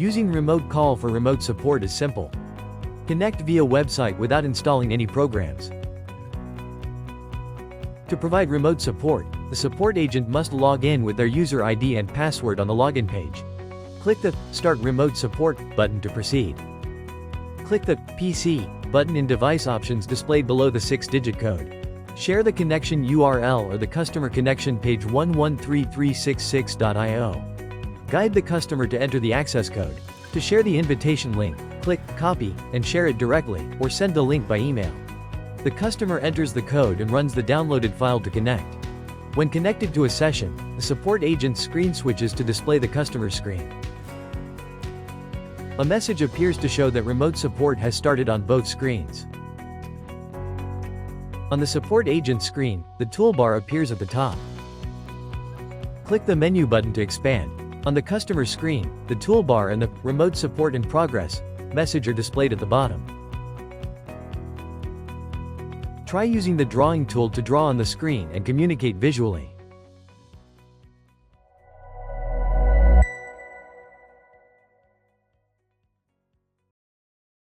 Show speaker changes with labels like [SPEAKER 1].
[SPEAKER 1] Using RemoteCall for remote support is simple. Connect via website without installing any programs. To provide remote support, the support agent must log in with their user ID and password on the login page. Click the Start Remote Support button to proceed. Click the PC button in device options displayed below the 6-digit code. Share the connection URL or the customer connection page 113366.io. Guide the customer to enter the access code. To share the invitation link, click Copy and share it directly, or send the link by email. The customer enters the code and runs the downloaded file to connect. When connected to a session, the support agent's screen switches to display the customer's screen. A message appears to show that remote support has started on both screens. On the support agent screen, the toolbar appears at the top. Click the menu button to expand. On the customer screen, the toolbar and the Remote Support in Progress message are displayed at the bottom. Try using the drawing tool to draw on the screen and communicate visually.